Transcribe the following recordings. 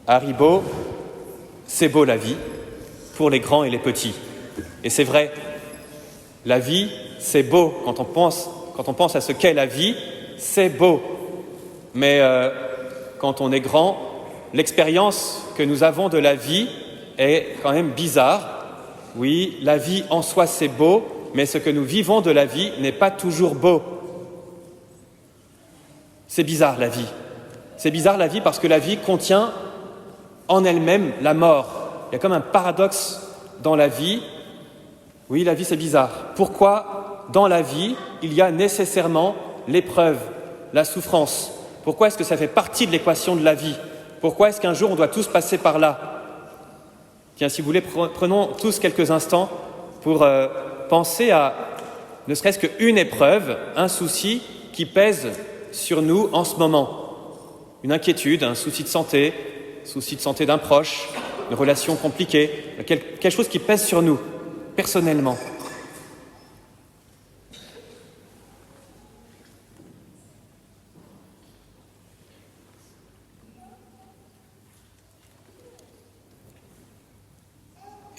Haribo, c'est beau la vie, pour les grands et les petits. Et c'est vrai, la vie, c'est beau. Quand on pense à ce qu'est la vie, c'est beau. Mais quand on est grand, l'expérience que nous avons de la vie est quand même bizarre. Oui, la vie en soi, c'est beau, mais ce que nous vivons de la vie n'est pas toujours beau. C'est bizarre, la vie. C'est bizarre, la vie, parce que la vie contient en elle-même la mort. Il y a comme un paradoxe dans la vie. Oui, la vie, c'est bizarre. Pourquoi, dans la vie, il y a nécessairement l'épreuve, la souffrance? Pourquoi est-ce que ça fait partie de l'équation de la vie? Pourquoi est-ce qu'un jour, on doit tous passer par là? Tiens, si vous voulez, prenons tous quelques instants pour penser à ne serait-ce qu'une épreuve, un souci qui pèse sur nous en ce moment. Une inquiétude, un souci de santé d'un proche, une relation compliquée, quelque chose qui pèse sur nous, personnellement.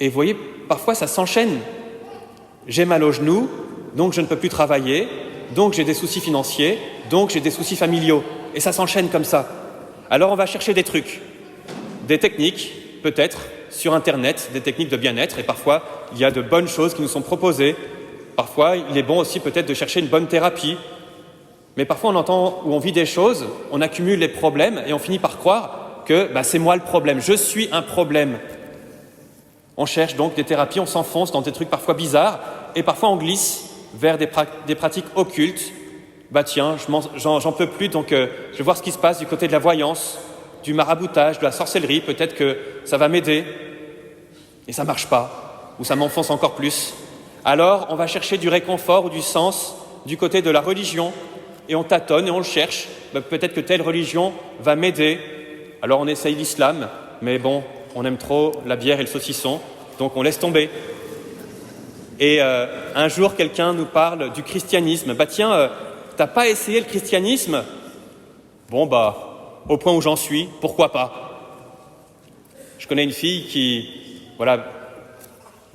Et vous voyez, parfois ça s'enchaîne. J'ai mal au genou, donc je ne peux plus travailler, donc j'ai des soucis financiers, donc j'ai des soucis familiaux. Et ça s'enchaîne comme ça. Alors on va chercher des trucs, des techniques, peut-être, sur Internet, des techniques de bien-être. Et parfois, il y a de bonnes choses qui nous sont proposées. Parfois, il est bon aussi peut-être de chercher une bonne thérapie. Mais parfois, on entend ou on vit des choses, on accumule les problèmes et on finit par croire que c'est moi le problème, je suis un problème. On cherche donc des thérapies, on s'enfonce dans des trucs parfois bizarres et parfois on glisse vers des pratiques occultes. Tiens, j'en peux plus, donc je vais voir ce qui se passe du côté de la voyance, du maraboutage, de la sorcellerie, peut-être que ça va m'aider. Et ça ne marche pas, ou ça m'enfonce encore plus. Alors on va chercher du réconfort ou du sens du côté de la religion, et on tâtonne et on le cherche. Peut-être que telle religion va m'aider. Alors on essaye l'islam, mais bon, on aime trop la bière et le saucisson, donc on laisse tomber. Et un jour, quelqu'un nous parle du christianisme. Tiens, t'as pas essayé le christianisme? Bon, au point où j'en suis, pourquoi pas? Je connais une fille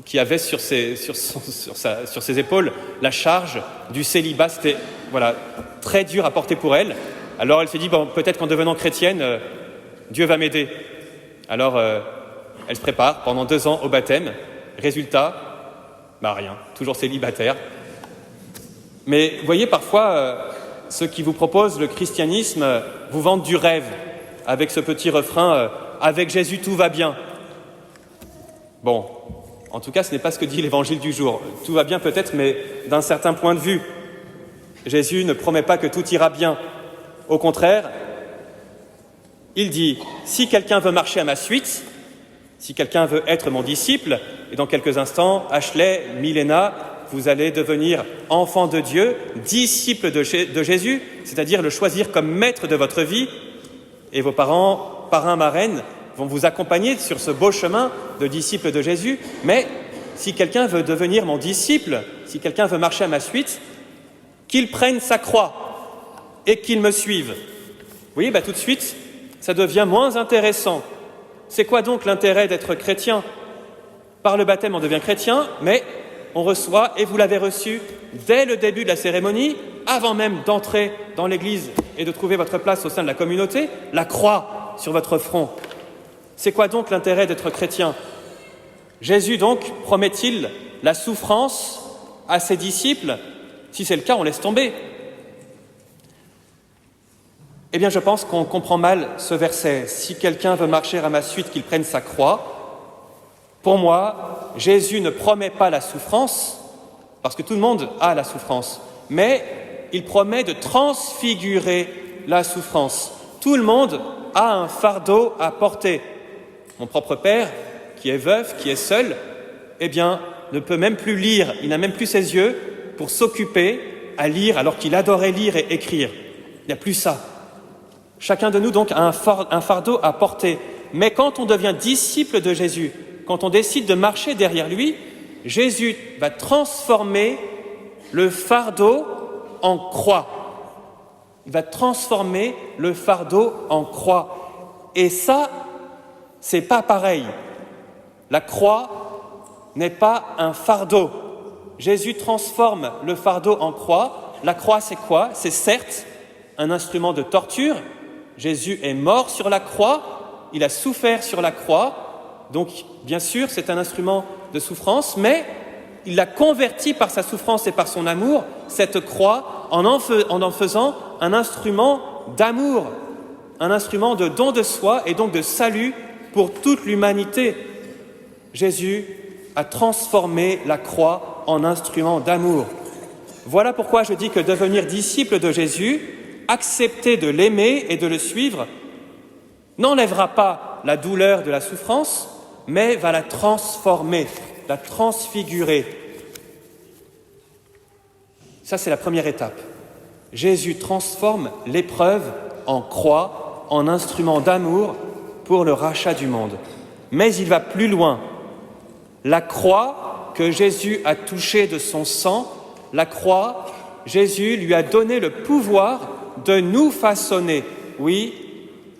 qui avait sur ses épaules la charge du célibat. C'était très dur à porter pour elle. Alors elle s'est dit, peut-être qu'en devenant chrétienne, Dieu va m'aider. Alors elle se prépare pendant 2 ans au baptême. Résultat, rien, toujours célibataire. Mais vous voyez, parfois, ceux qui vous proposent le christianisme vous vendent du rêve, avec ce petit refrain « Avec Jésus, tout va bien ». Bon, en tout cas, ce n'est pas ce que dit l'évangile du jour. Tout va bien peut-être, mais d'un certain point de vue. Jésus ne promet pas que tout ira bien. Au contraire, il dit « Si quelqu'un veut marcher à ma suite, si quelqu'un veut être mon disciple, et dans quelques instants, Ashley, Milena, vous allez devenir enfants de Dieu, disciples de Jésus, c'est-à-dire le choisir comme maître de votre vie, et vos parents, parrains, marraines, vont vous accompagner sur ce beau chemin de disciples de Jésus. Mais si quelqu'un veut devenir mon disciple, si quelqu'un veut marcher à ma suite, qu'il prenne sa croix et qu'il me suive. Vous voyez, tout de suite, ça devient moins intéressant. C'est quoi donc l'intérêt d'être chrétien? Par le baptême, on devient chrétien, mais on reçoit, et vous l'avez reçu dès le début de la cérémonie, avant même d'entrer dans l'église et de trouver votre place au sein de la communauté, la croix sur votre front. C'est quoi donc l'intérêt d'être chrétien? Jésus donc promet-il la souffrance à ses disciples? Si c'est le cas, on laisse tomber. Eh bien, je pense qu'on comprend mal ce verset. Si quelqu'un veut marcher à ma suite, qu'il prenne sa croix. Pour moi, Jésus ne promet pas la souffrance, parce que tout le monde a la souffrance, mais il promet de transfigurer la souffrance. Tout le monde a un fardeau à porter. Mon propre père, qui est veuf, qui est seul, ne peut même plus lire, il n'a même plus ses yeux pour s'occuper à lire alors qu'il adorait lire et écrire. Il n'y a plus ça. Chacun de nous donc a un fardeau à porter. Mais quand on devient disciple de Jésus, quand on décide de marcher derrière lui, Jésus va transformer le fardeau en croix. Il va transformer le fardeau en croix. Et ça, c'est pas pareil. La croix n'est pas un fardeau. Jésus transforme le fardeau en croix. La croix, c'est quoi? C'est certes un instrument de torture. Jésus est mort sur la croix, il a souffert sur la croix, donc bien sûr c'est un instrument de souffrance, mais il l'a converti par sa souffrance et par son amour, cette croix, en faisant un instrument d'amour, un instrument de don de soi et donc de salut pour toute l'humanité. Jésus a transformé la croix en instrument d'amour. Voilà pourquoi je dis que devenir disciple de Jésus, accepter de l'aimer et de le suivre, n'enlèvera pas la douleur de la souffrance, mais va la transformer, la transfigurer. Ça, c'est la première étape. Jésus transforme l'épreuve en croix, en instrument d'amour pour le rachat du monde. Mais il va plus loin. La croix que Jésus a touchée de son sang, la croix, Jésus lui a donné le pouvoir de nous façonner. Oui,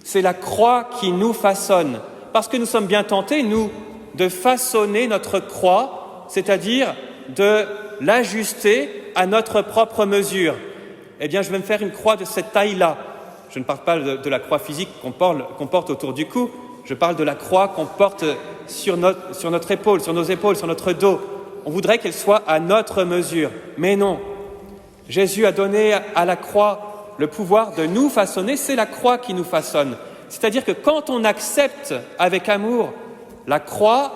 c'est la croix qui nous façonne. Parce que nous sommes bien tentés, nous, de façonner notre croix, c'est-à-dire de l'ajuster à notre propre mesure. Eh bien, je vais me faire une croix de cette taille-là. Je ne parle pas de la croix physique qu'on porte autour du cou, je parle de la croix qu'on porte sur notre épaule, sur nos épaules, sur notre dos. On voudrait qu'elle soit à notre mesure. Mais non. Jésus a donné à la croix le pouvoir de nous façonner, c'est la croix qui nous façonne. C'est-à-dire que quand on accepte avec amour la croix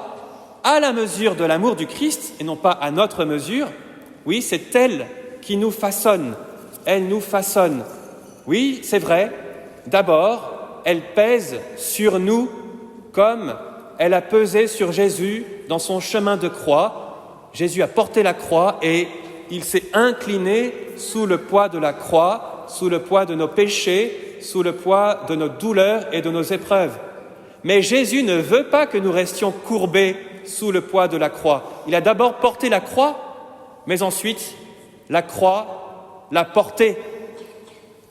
à la mesure de l'amour du Christ et non pas à notre mesure, oui, c'est elle qui nous façonne. Elle nous façonne. Oui, c'est vrai. D'abord, elle pèse sur nous comme elle a pesé sur Jésus dans son chemin de croix. Jésus a porté la croix et il s'est incliné sous le poids de la croix, sous le poids de nos péchés, sous le poids de nos douleurs et de nos épreuves. Mais Jésus ne veut pas que nous restions courbés sous le poids de la croix. Il a d'abord porté la croix, mais ensuite, la croix l'a portée.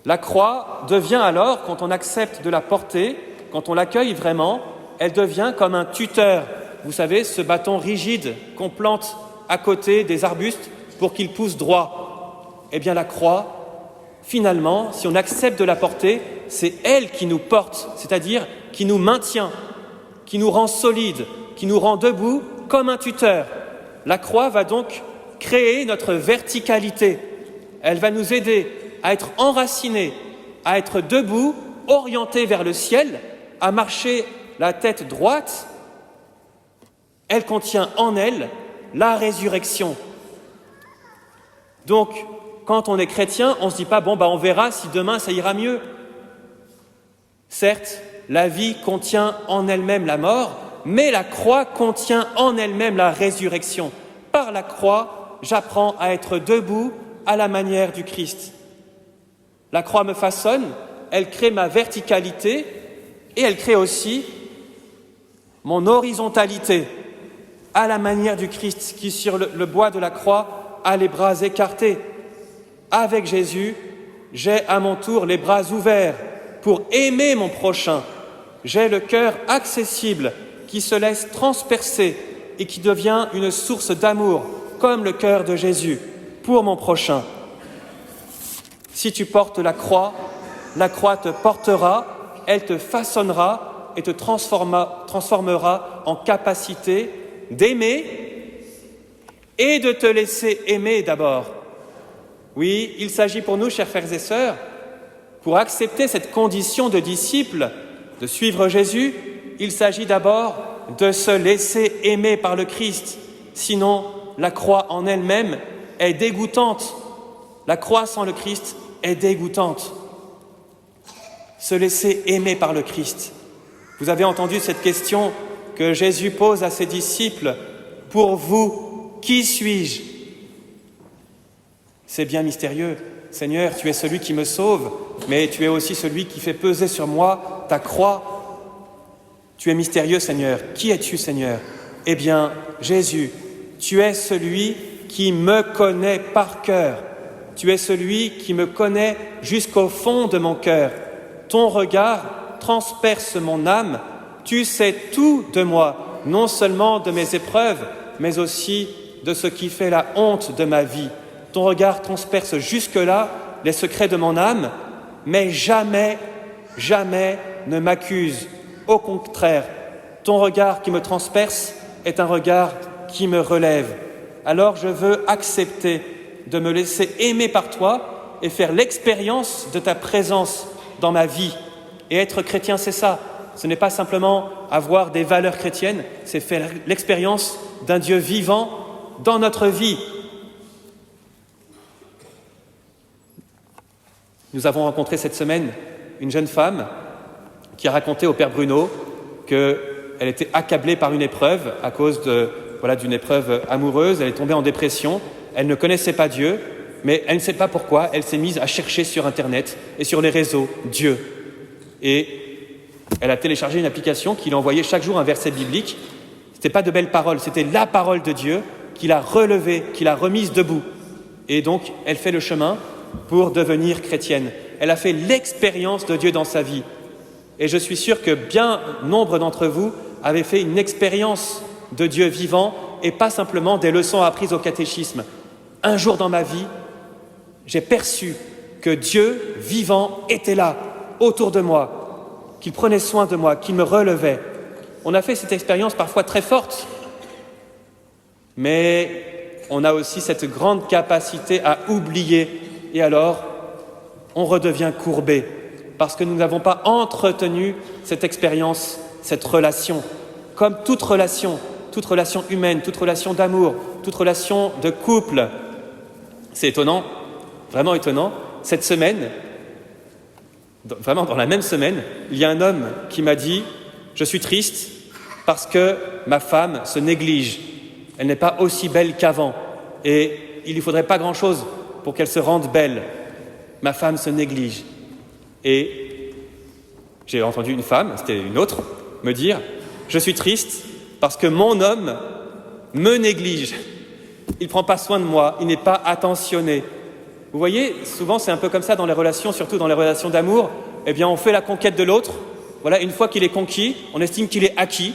La croix devient alors, quand on accepte de la porter, quand on l'accueille vraiment, elle devient comme un tuteur. Vous savez, ce bâton rigide qu'on plante à côté des arbustes pour qu'il pousse droit. Eh bien, la croix, finalement, si on accepte de la porter, c'est elle qui nous porte, c'est-à-dire qui nous maintient, qui nous rend solides, qui nous rend debout comme un tuteur. La croix va donc créer notre verticalité. Elle va nous aider à être enracinés, à être debout, orientés vers le ciel, à marcher la tête droite. Elle contient en elle la résurrection. Donc, quand on est chrétien, on ne se dit pas « bon, on verra si demain ça ira mieux ». Certes, la vie contient en elle-même la mort, mais la croix contient en elle-même la résurrection. Par la croix, j'apprends à être debout à la manière du Christ. La croix me façonne, elle crée ma verticalité et elle crée aussi mon horizontalité à la manière du Christ qui, sur le bois de la croix, a les bras écartés. Avec Jésus, j'ai à mon tour les bras ouverts pour aimer mon prochain. J'ai le cœur accessible qui se laisse transpercer et qui devient une source d'amour, comme le cœur de Jésus, pour mon prochain. Si tu portes la croix te portera, elle te façonnera et te transformera en capacité d'aimer et de te laisser aimer d'abord. Oui, il s'agit pour nous, chers frères et sœurs, pour accepter cette condition de disciple, de suivre Jésus, il s'agit d'abord de se laisser aimer par le Christ. Sinon, la croix en elle-même est dégoûtante. La croix sans le Christ est dégoûtante. Se laisser aimer par le Christ. Vous avez entendu cette question que Jésus pose à ses disciples. Pour vous, qui suis-je ? C'est bien mystérieux. Seigneur, tu es celui qui me sauve, mais tu es aussi celui qui fait peser sur moi ta croix. Tu es mystérieux, Seigneur. Qui es-tu, Seigneur ? Eh bien, Jésus, tu es celui qui me connaît par cœur. Tu es celui qui me connaît jusqu'au fond de mon cœur. Ton regard transperce mon âme, Tu sais tout de moi, non seulement de mes épreuves, mais aussi de ce qui fait la honte de ma vie. Ton regard transperce jusque-là les secrets de mon âme, mais jamais, jamais ne m'accuse. Au contraire, ton regard qui me transperce est un regard qui me relève. Alors je veux accepter de me laisser aimer par toi et faire l'expérience de ta présence dans ma vie. Et être chrétien, c'est ça. Ce n'est pas simplement avoir des valeurs chrétiennes, c'est faire l'expérience d'un Dieu vivant dans notre vie. Nous avons rencontré cette semaine une jeune femme qui a raconté au Père Bruno qu'elle était accablée par une épreuve à cause d'une épreuve amoureuse. Elle est tombée en dépression, elle ne connaissait pas Dieu, mais elle ne sait pas pourquoi, elle s'est mise à chercher sur Internet et sur les réseaux Dieu. Et elle a téléchargé une application qui lui envoyait chaque jour un verset biblique. Ce n'était pas de belles paroles, c'était la parole de Dieu qui l'a relevée, qui l'a remise debout. Et donc, elle fait le chemin pour devenir chrétienne. Elle a fait l'expérience de Dieu dans sa vie. Et je suis sûr que bien nombre d'entre vous avaient fait une expérience de Dieu vivant et pas simplement des leçons apprises au catéchisme. Un jour dans ma vie, j'ai perçu que Dieu vivant était là, autour de moi, qu'il prenait soin de moi, qu'il me relevait. On a fait cette expérience parfois très forte, mais on a aussi cette grande capacité à oublier. Et alors, on redevient courbé, parce que nous n'avons pas entretenu cette expérience, cette relation. Comme toute relation humaine, toute relation d'amour, toute relation de couple. C'est étonnant, vraiment étonnant. Cette semaine, vraiment dans la même semaine, il y a un homme qui m'a dit « Je suis triste parce que ma femme se néglige. Elle n'est pas aussi belle qu'avant et il ne lui faudrait pas grand-chose pour qu'elle se rende belle. Ma femme se néglige. » Et j'ai entendu une femme, c'était une autre, me dire « Je suis triste parce que mon homme me néglige. Il ne prend pas soin de moi, il n'est pas attentionné. » Vous voyez, souvent c'est un peu comme ça dans les relations, surtout dans les relations d'amour. Eh bien, on fait la conquête de l'autre. Voilà, une fois qu'il est conquis, on estime qu'il est acquis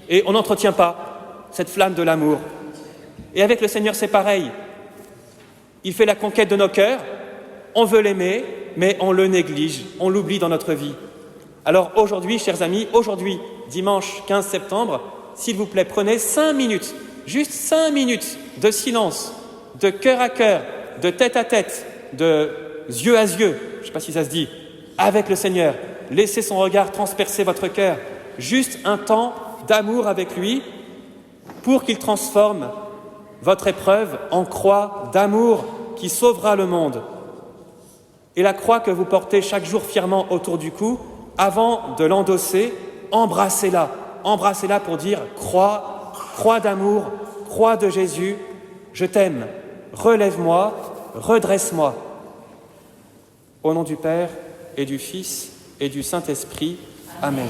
et on n'entretient pas cette flamme de l'amour. Et avec le Seigneur, c'est pareil. Il fait la conquête de nos cœurs, on veut l'aimer, mais on le néglige, on l'oublie dans notre vie. Alors aujourd'hui, chers amis, aujourd'hui, dimanche 15 septembre, s'il vous plaît, prenez 5 minutes, juste 5 minutes de silence, de cœur à cœur, de tête à tête, de yeux à yeux, je ne sais pas si ça se dit, avec le Seigneur. Laissez son regard transpercer votre cœur. Juste un temps d'amour avec lui pour qu'il transforme votre épreuve en croix d'amour qui sauvera le monde. Et la croix que vous portez chaque jour fièrement autour du cou, avant de l'endosser, embrassez-la. Embrassez-la pour dire « croix d'amour, croix de Jésus, je t'aime, relève-moi, redresse-moi. » Au nom du Père et du Fils et du Saint-Esprit. Amen.